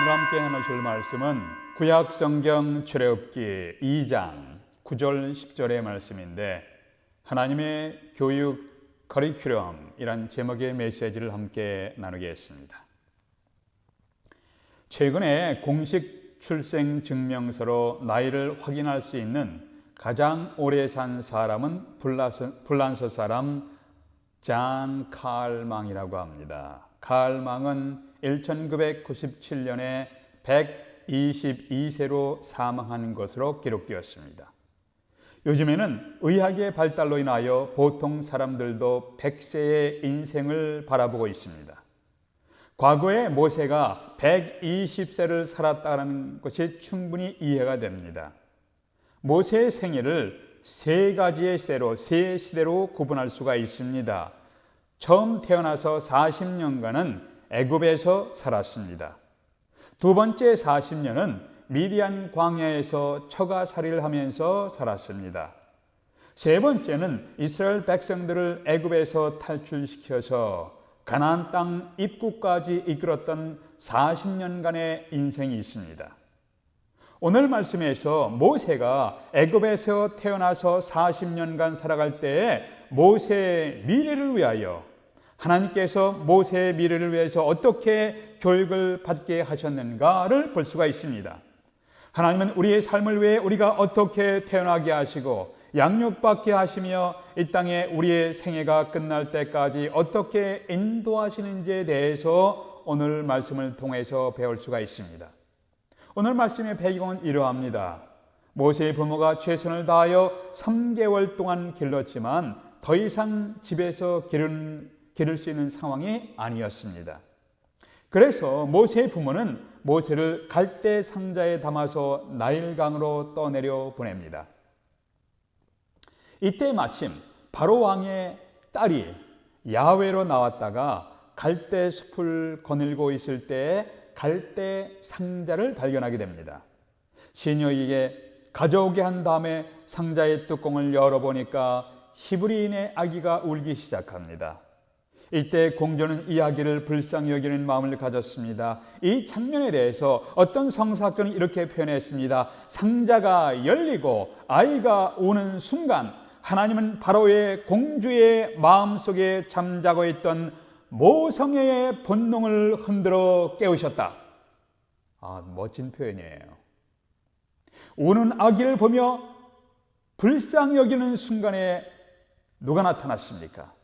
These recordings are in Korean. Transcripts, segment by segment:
오늘 함께 나누실 말씀은 구약 성경 출애굽기 2장 9절 10절의 말씀인데, 하나님의 교육 커리큘럼이란 제목의 메시지를 함께 나누겠습니다. 최근에 공식 출생 증명서로 나이를 확인할 수 있는 가장 오래 산 사람은 불란서 사람 잔 칼망이라고 합니다. 칼망은 1997년에 122세로 사망한 것으로 기록되었습니다. 요즘에는 의학의 발달로 인하여 보통 사람들도 100세의 인생을 바라보고 있습니다. 과거에 모세가 120세를 살았다는 것이 충분히 이해가 됩니다. 모세의 생애를 세 가지의 시대로, 세 시대로 구분할 수가 있습니다. 처음 태어나서 40년간은 애굽에서 살았습니다. 두 번째 40년은 미디안 광야에서 처가살이를 하면서 살았습니다. 세 번째는 이스라엘 백성들을 애굽에서 탈출시켜서 가나안 땅 입구까지 이끌었던 40년간의 인생이 있습니다. 오늘 말씀에서 모세가 애굽에서 태어나서 40년간 살아갈 때에 모세의 미래를 위하여, 하나님께서 모세의 미래를 위해서 어떻게 교육을 받게 하셨는가를 볼 수가 있습니다. 하나님은 우리의 삶을 위해 우리가 어떻게 태어나게 하시고 양육받게 하시며 이 땅에 우리의 생애가 끝날 때까지 어떻게 인도하시는지에 대해서 오늘 말씀을 통해서 배울 수가 있습니다. 오늘 말씀의 배경은 이러합니다. 모세의 부모가 최선을 다하여 3개월 동안 길렀지만 더 이상 집에서 기를 수 있는 상황이 아니었습니다. 그래서 모세의 부모는 모세를 갈대 상자에 담아서 나일강으로 떠내려 보냅니다. 이때 마침 바로 왕의 딸이 야외로 나왔다가 갈대 숲을 거닐고 있을 때에 갈대 상자를 발견하게 됩니다. 시녀에게 가져오게 한 다음에 상자의 뚜껑을 열어보니까 히브리인의 아기가 울기 시작합니다. 이때 공주는 이 아기를 불쌍히 여기는 마음을 가졌습니다. 이 장면에 대해서 어떤 성서학자는 이렇게 표현했습니다. 상자가 열리고 아이가 우는 순간 하나님은 바로의 공주의 마음속에 잠자고 있던 모성애의 본능을 흔들어 깨우셨다. 멋진 표현이에요. 우는 아기를 보며 불쌍히 여기는 순간에 누가 나타났습니까?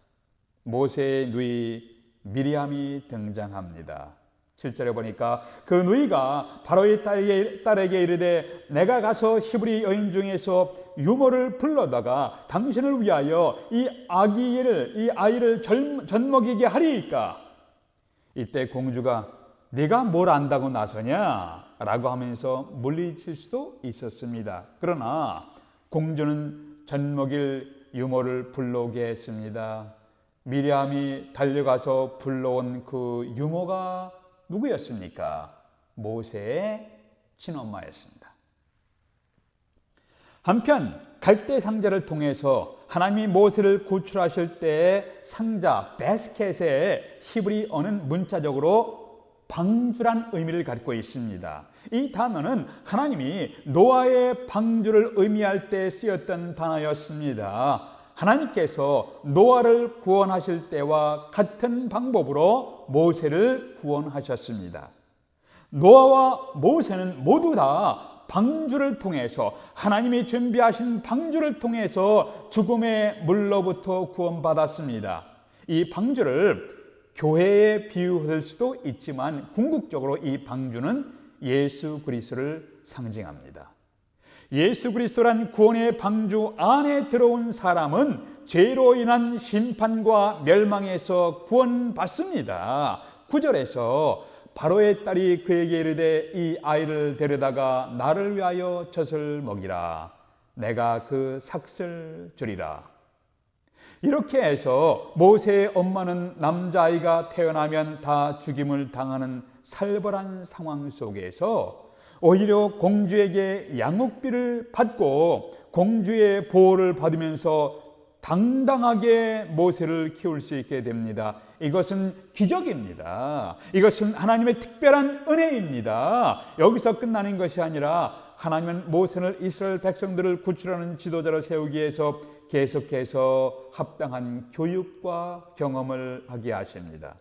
모세의 누이 미리암이 등장합니다. 7절에 보니까 그 누이가 바로의 딸에게 이르되 내가 가서 히브리 여인 중에서 유모를 불러다가 당신을 위하여 이 아이를 젖먹이게 하리이까. 이때 공주가 네가 뭘 안다고 나서냐? 라고 하면서 물리칠 수도 있었습니다. 그러나 공주는 젖먹일 유모를 불러오게 했습니다. 미리암이 달려가서 불러온 그 유모가 누구였습니까? 모세의 친엄마였습니다. 한편 갈대 상자를 통해서 하나님이 모세를 구출하실 때의 상자 바스켓에 히브리어는 문자적으로 방주란 의미를 갖고 있습니다. 이 단어는 하나님이 노아의 방주를 의미할 때 쓰였던 단어였습니다. 하나님께서 노아를 구원하실 때와 같은 방법으로 모세를 구원하셨습니다. 노아와 모세는 모두 다 방주를 통해서, 하나님이 준비하신 방주를 통해서 죽음의 물로부터 구원받았습니다. 이 방주를 교회에 비유할 수도 있지만 궁극적으로 이 방주는 예수 그리스도를 상징합니다. 예수 그리스도란 구원의 방주 안에 들어온 사람은 죄로 인한 심판과 멸망에서 구원받습니다. 9절에서 바로의 딸이 그에게 이르되 이 아이를 데려다가 나를 위하여 젖을 먹이라. 내가 그 삭슬 주리라. 이렇게 해서 모세의 엄마는 남자아이가 태어나면 다 죽임을 당하는 살벌한 상황 속에서 오히려 공주에게 양육비를 받고 공주의 보호를 받으면서 당당하게 모세를 키울 수 있게 됩니다. 이것은 기적입니다. 이것은 하나님의 특별한 은혜입니다. 여기서 끝나는 것이 아니라 하나님은 모세를 이스라엘 백성들을 구출하는 지도자로 세우기 위해서 계속해서 합당한 교육과 경험을 하게 하십니다.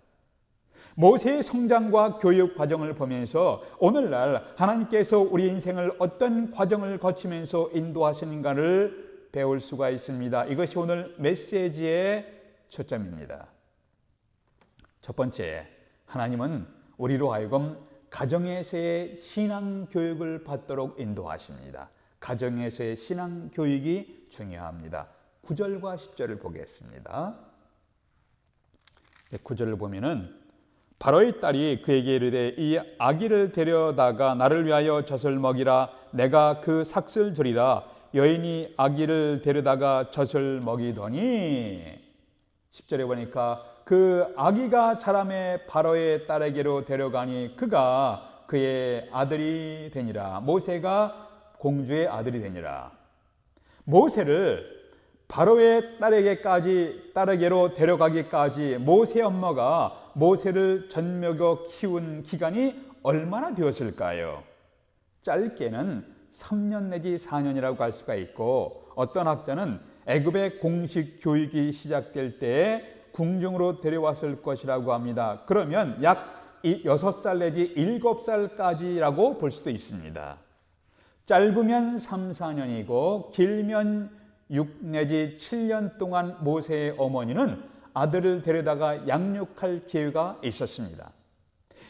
모세의 성장과 교육 과정을 보면서 오늘날 하나님께서 우리 인생을 어떤 과정을 거치면서 인도하시는가를 배울 수가 있습니다. 이것이 오늘 메시지의 초점입니다. 첫 번째, 하나님은 우리로 하여금 가정에서의 신앙 교육을 받도록 인도하십니다. 가정에서의 신앙 교육이 중요합니다. 9절과 10절을 보겠습니다. 9절을 보면은 바로의 딸이 그에게 이르되 이 아기를 데려다가 나를 위하여 젖을 먹이라. 내가 그 삭슬 주리라. 여인이 아기를 데려다가 젖을 먹이더니 10절에 보니까 그 아기가 자라매 바로의 딸에게로 데려가니 그가 그의 아들이 되니라. 모세가 공주의 아들이 되니라. 모세를 바로의 딸에게로 데려가기까지 모세 엄마가 모세를 젖먹여 키운 기간이 얼마나 되었을까요? 짧게는 3년 내지 4년이라고 할 수가 있고, 어떤 학자는 애굽의 공식 교육이 시작될 때에 궁중으로 데려왔을 것이라고 합니다. 그러면 약 6살 내지 7살까지라고 볼 수도 있습니다. 짧으면 3, 4년이고 길면 6 내지 7년 동안 모세의 어머니는 아들을 데려다가 양육할 기회가 있었습니다.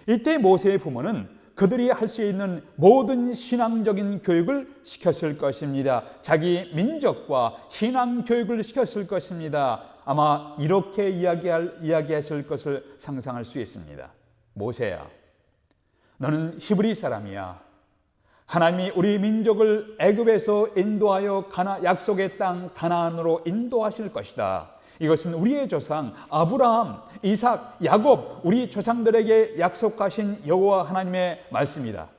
이때 모세의 부모는 그들이 할 수 있는 모든 신앙적인 교육을 시켰을 것입니다. 자기 민족과 신앙 교육을 시켰을 것입니다. 아마 이렇게 이야기했을 것을 상상할 수 있습니다. 모세야, 너는 히브리 사람이야. 하나님이 우리 민족을 애굽에서 인도하여 약속의 땅 가나안으로 인도하실 것이다. 이것은 우리의 조상 아브라함, 이삭, 야곱, 우리 조상들에게 약속하신 여호와 하나님의 말씀이다.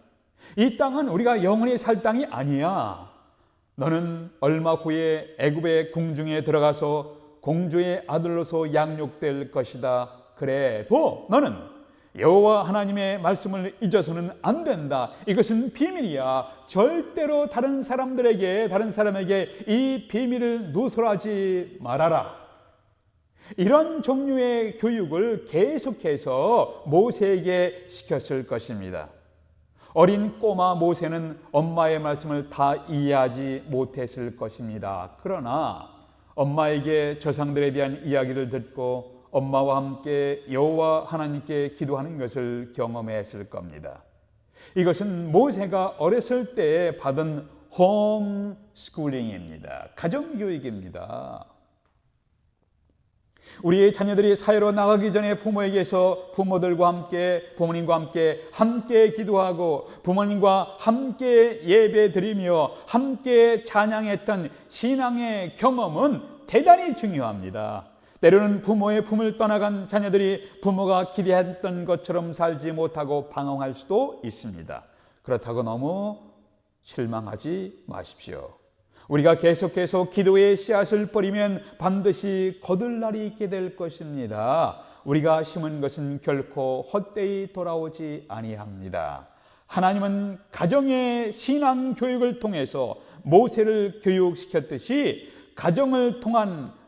이 땅은 우리가 영원히 살 땅이 아니야. 너는 얼마 후에 애굽의 궁중에 들어가서 공주의 아들로서 양육될 것이다. 그래도 너는 여호와 하나님의 말씀을 잊어서는 안 된다. 이것은 비밀이야. 절대로 다른 사람에게 이 비밀을 누설하지 말아라. 이런 종류의 교육을 계속해서 모세에게 시켰을 것입니다. 어린 꼬마 모세는 엄마의 말씀을 다 이해하지 못했을 것입니다. 그러나 엄마에게 조상들에 대한 이야기를 듣고 엄마와 함께 여호와 하나님께 기도하는 것을 경험했을 겁니다. 이것은 모세가 어렸을 때 받은 홈스쿨링입니다. 가정교육입니다. 우리의 자녀들이 사회로 나가기 전에 부모님과 함께 기도하고 부모님과 함께 예배 드리며 함께 찬양했던 신앙의 경험은 대단히 중요합니다. 때로는 부모의 품을 떠나간 자녀들이 부모가 기대했던 것처럼 살지 못하고 방황할 수도 있습니다. 그렇다고 너무 실망하지 마십시오. 우리가 계속해서 기도의 씨앗을 뿌리면 반드시 거둘 날이 있게 될 것입니다. 우리가 심은 것은 결코 헛되이 돌아오지 아니합니다. 하나님은 가정의 신앙 교육을 통해서 모세를 교육시켰듯이 가정을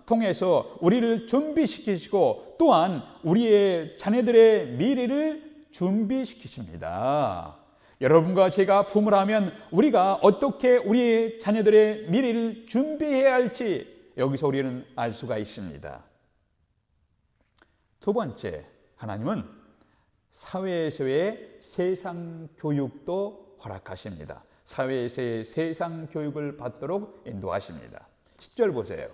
통해서 우리를 준비시키시고 또한 우리의 자녀들의 미래를 준비시키십니다. 여러분과 제가 부모라면 우리가 어떻게 우리의 자녀들의 미래를 준비해야 할지 여기서 우리는 알 수가 있습니다. 두 번째, 하나님은 사회에서의 세상 교육도 허락하십니다. 사회에서의 세상 교육을 받도록 인도하십니다. 10절 보세요.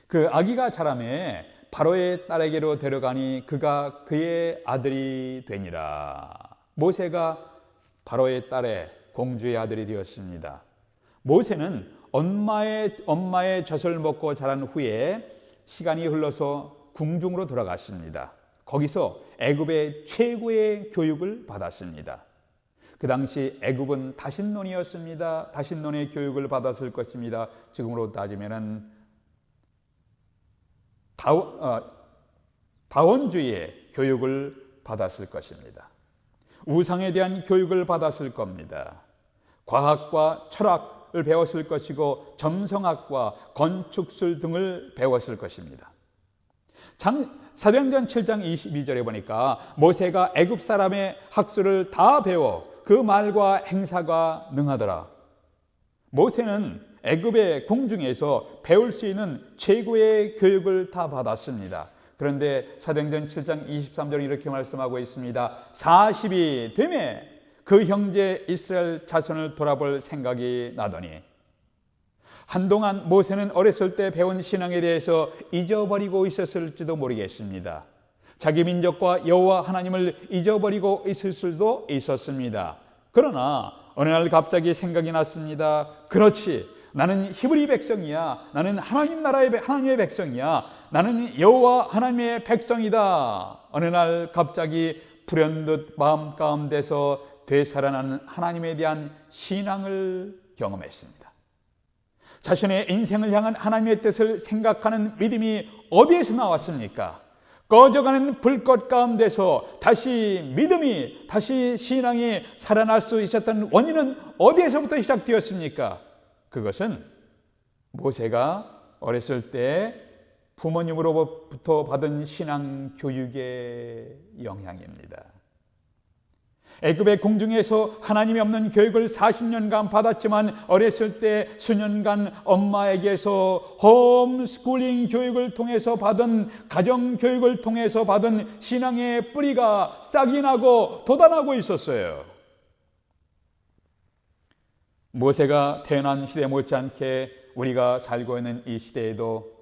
그 아기가 자라매 바로의 딸에게로 데려가니 그가 그의 아들이 되니라. 모세가 바로의 딸의 공주의 아들이 되었습니다. 모세는 엄마의 젖을 먹고 자란 후에 시간이 흘러서 궁중으로 들어갔습니다. 거기서 애굽의 최고의 교육을 받았습니다. 그 당시 애굽은 다신론이었습니다. 다신론의 교육을 받았을 것입니다. 지금으로 따지면은 다원주의의 교육을 받았을 것입니다. 우상에 대한 교육을 받았을 겁니다. 과학과 철학을 배웠을 것이고 점성학과 건축술 등을 배웠을 것입니다. 사도행전 7장 22절에 보니까 모세가 애굽 사람의 학술을 다 배워 그 말과 행사가 능하더라. 모세는 애굽의 궁중에서 배울 수 있는 최고의 교육을 다 받았습니다. 그런데 사도행전 7장 23절은 이렇게 말씀하고 있습니다. 40이 되매 그 형제 이스라엘 자손을 돌아볼 생각이 나더니, 한동안 모세는 어렸을 때 배운 신앙에 대해서 잊어버리고 있었을지도 모르겠습니다. 자기 민족과 여호와 하나님을 잊어버리고 있을 수도 있었습니다. 그러나 어느 날 갑자기 생각이 났습니다. 그렇지, 나는 히브리 백성이야. 나는 하나님의 백성이야. 나는 여호와 하나님의 백성이다. 어느 날 갑자기 불현듯 마음 가운데서 되살아나는 하나님에 대한 신앙을 경험했습니다. 자신의 인생을 향한 하나님의 뜻을 생각하는 믿음이 어디에서 나왔습니까? 꺼져가는 불꽃 가운데서 다시 믿음이, 다시 신앙이 살아날 수 있었던 원인은 어디에서부터 시작되었습니까? 그것은 모세가 어렸을 때 부모님으로부터 받은 신앙 교육의 영향입니다. 애굽의 궁중에서 하나님이 없는 교육을 40년간 받았지만 어렸을 때 수년간 엄마에게서 홈스쿨링 교육을 통해서 받은, 가정 교육을 통해서 받은 신앙의 뿌리가 싹이 나고 돋아나고 있었어요. 모세가 태어난 시대 못지않게 우리가 살고 있는 이 시대에도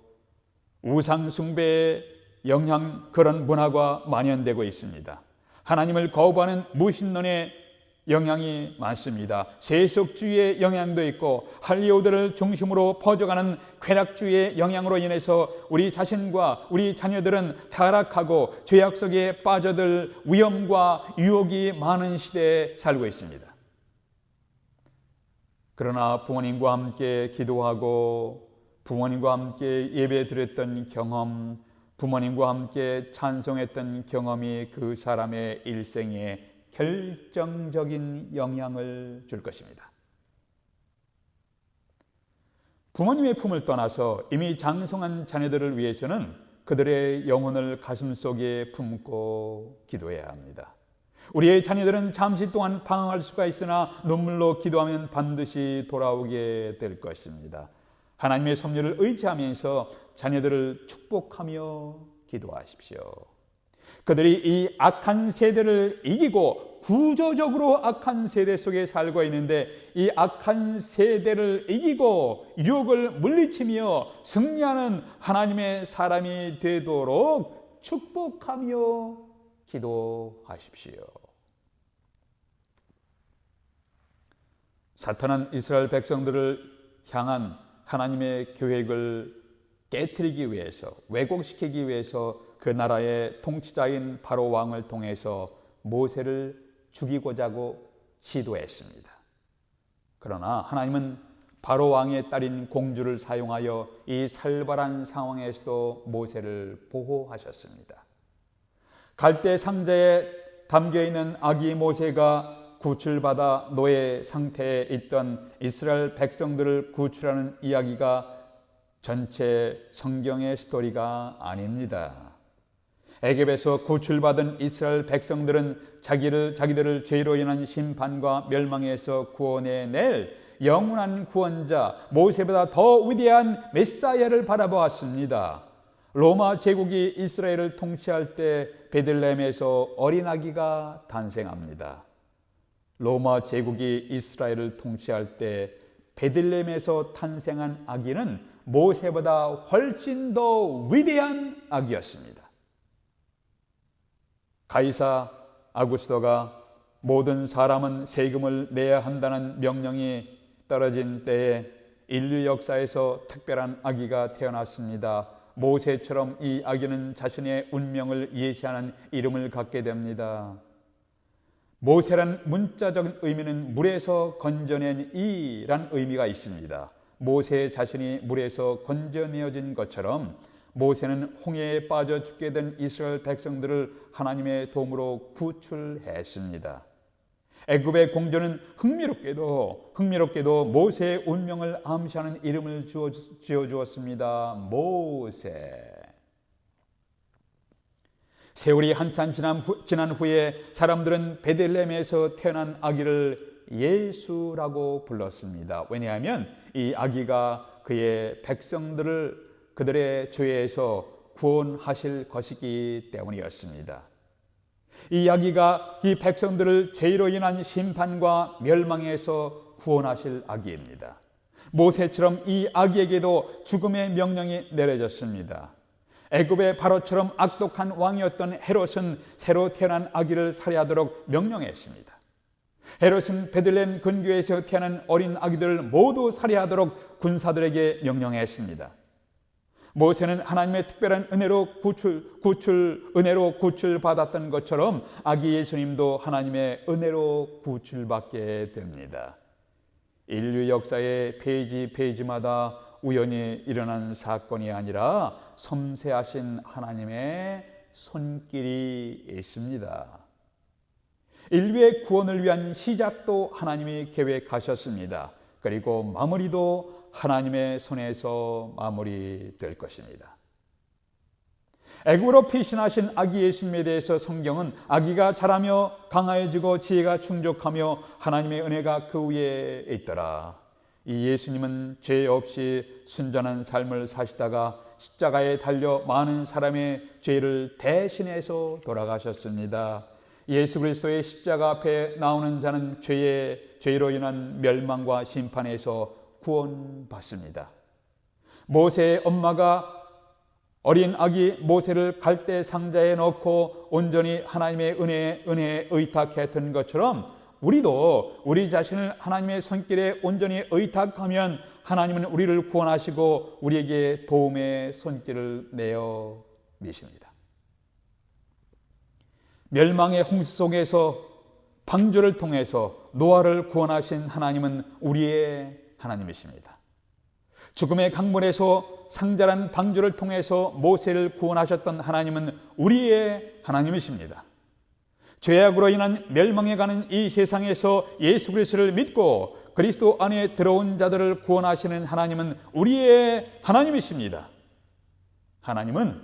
우상 숭배의 영향, 그런 문화가 만연되고 있습니다. 하나님을 거부하는 무신론의 영향이 많습니다. 세속주의의 영향도 있고 할리우드를 중심으로 퍼져가는 쾌락주의의 영향으로 인해서 우리 자신과 우리 자녀들은 타락하고 죄악 속에 빠져들 위험과 유혹이 많은 시대에 살고 있습니다. 그러나 부모님과 함께 기도하고 부모님과 함께 예배 드렸던 경험, 부모님과 함께 찬송했던 경험이 그 사람의 일생에 결정적인 영향을 줄 것입니다. 부모님의 품을 떠나서 이미 장성한 자녀들을 위해서는 그들의 영혼을 가슴속에 품고 기도해야 합니다. 우리의 자녀들은 잠시 동안 방황할 수가 있으나 눈물로 기도하면 반드시 돌아오게 될 것입니다. 하나님의 섭리를 의지하면서 자녀들을 축복하며 기도하십시오. 그들이 이 악한 세대를 이기고 구조적으로 악한 세대 속에 살고 있는데 이 악한 세대를 이기고 유혹을 물리치며 승리하는 하나님의 사람이 되도록 축복하며 기도하십시오. 사탄은 이스라엘 백성들을 향한 하나님의 계획을 깨트리기 위해서, 왜곡시키기 위해서 그 나라의 통치자인 바로 왕을 통해서 모세를 죽이고자 시도했습니다. 그러나 하나님은 바로 왕의 딸인 공주를 사용하여 이 살벌한 상황에서도 모세를 보호하셨습니다. 갈대 상자에 담겨있는 아기 모세가 구출받아 노예 상태에 있던 이스라엘 백성들을 구출하는 이야기가 전체 성경의 스토리가 아닙니다. 애굽에서 구출받은 이스라엘 백성들은 자기들을 죄로 인한 심판과 멸망에서 구원해낼 영원한 구원자, 모세보다 더 위대한 메시아를 바라보았습니다. 로마 제국이 이스라엘을 통치할 때 베들레헴에서 어린아기가 탄생합니다. 로마 제국이 이스라엘을 통치할 때 베들레헴에서 탄생한 아기는 모세보다 훨씬 더 위대한 아기였습니다. 가이사 아구스토가 모든 사람은 세금을 내야 한다는 명령이 떨어진 때에 인류 역사에서 특별한 아기가 태어났습니다. 모세처럼 이 아기는 자신의 운명을 예시하는 이름을 갖게 됩니다. 모세란 문자적인 의미는 물에서 건져낸 이란 의미가 있습니다. 모세 자신이 물에서 건져내어진 것처럼 모세는 홍해에 빠져 죽게 된 이스라엘 백성들을 하나님의 도움으로 구출했습니다. 애굽의 공주는 흥미롭게도 모세의 운명을 암시하는 이름을 지어주었습니다. 모세. 세월이 한참 지난 후에 사람들은 베들레헴에서 태어난 아기를 예수라고 불렀습니다. 왜냐하면 이 아기가 그의 백성들을 그들의 죄에서 구원하실 것이기 때문이었습니다. 이 아기가 이 백성들을 죄로 인한 심판과 멸망에서 구원하실 아기입니다. 모세처럼 이 아기에게도 죽음의 명령이 내려졌습니다. 애굽의 바로처럼 악독한 왕이었던 헤롯은 새로 태어난 아기를 살해하도록 명령했습니다. 헤롯은 베들레헴 근교에서 태어난 어린 아기들을 모두 살해하도록 군사들에게 명령했습니다. 모세는 하나님의 특별한 은혜로 구출받았던 것처럼 아기 예수님도 하나님의 은혜로 구출받게 됩니다. 인류 역사의 페이지마다 우연히 일어난 사건이 아니라 섬세하신 하나님의 손길이 있습니다. 인류의 구원을 위한 시작도 하나님이 계획하셨습니다. 그리고 마무리도 하나님의 손에서 마무리될 것입니다. 애굽으로 피신하신 아기 예수님에 대해서 성경은 아기가 자라며 강화해지고 지혜가 충족하며 하나님의 은혜가 그 위에 있더라. 이 예수님은 죄 없이 순전한 삶을 사시다가 십자가에 달려 많은 사람의 죄를 대신해서 돌아가셨습니다. 예수 그리스도의 십자가 앞에 나오는 자는 죄로 인한 멸망과 심판에서 구원받습니다. 모세의 엄마가 어린 아기 모세를 갈대 상자에 넣고 온전히 하나님의 은혜에 의탁했던 것처럼 우리도 우리 자신을 하나님의 손길에 온전히 의탁하면 하나님은 우리를 구원하시고 우리에게 도움의 손길을 내어 미십니다. 멸망의 홍수 속에서 방주를 통해서 노아를 구원하신 하나님은 우리의 하나님이십니다. 죽음의 강물에서 상자란 방주를 통해서 모세를 구원하셨던 하나님은 우리의 하나님이십니다. 죄악으로 인한 멸망에 가는 이 세상에서 예수 그리스도를 믿고 그리스도 안에 들어온 자들을 구원하시는 하나님은 우리의 하나님이십니다. 하나님은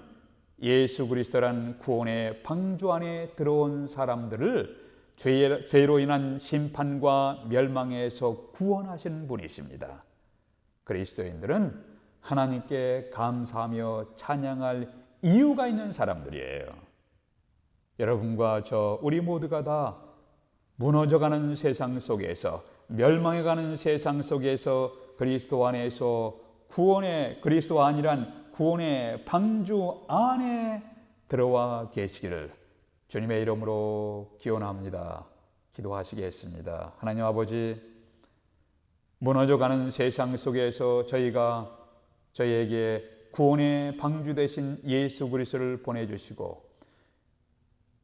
예수 그리스도란 구원의 방주 안에 들어온 사람들을 죄로 인한 심판과 멸망에서 구원하시는 분이십니다. 그리스도인들은 하나님께 감사하며 찬양할 이유가 있는 사람들이에요. 여러분과 우리 모두가 다 무너져가는 세상 속에서, 멸망해가는 세상 속에서 그리스도 안에서 그리스도 안이란 구원의 방주 안에 들어와 계시기를 주님의 이름으로 기원합니다. 기도하시겠습니다. 하나님 아버지, 무너져가는 세상 속에서 저희에게 구원의 방주 되신 예수 그리스도를 보내주시고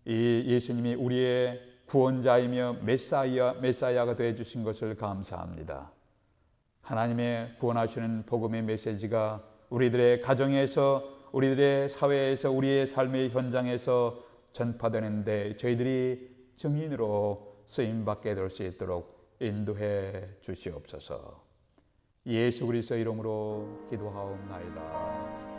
이 예수님이 우리의 구원자이며 메사야가 되어 주신 것을 감사합니다. 하나님의 구원하시는 복음의 메시지가 우리들의 가정에서, 우리들의 사회에서, 우리의 삶의 현장에서 전파되는데 저희들이 증인으로 쓰임받게 될 수 있도록 인도해 주시옵소서. 예수 그리스도 이름으로 기도하옵나이다.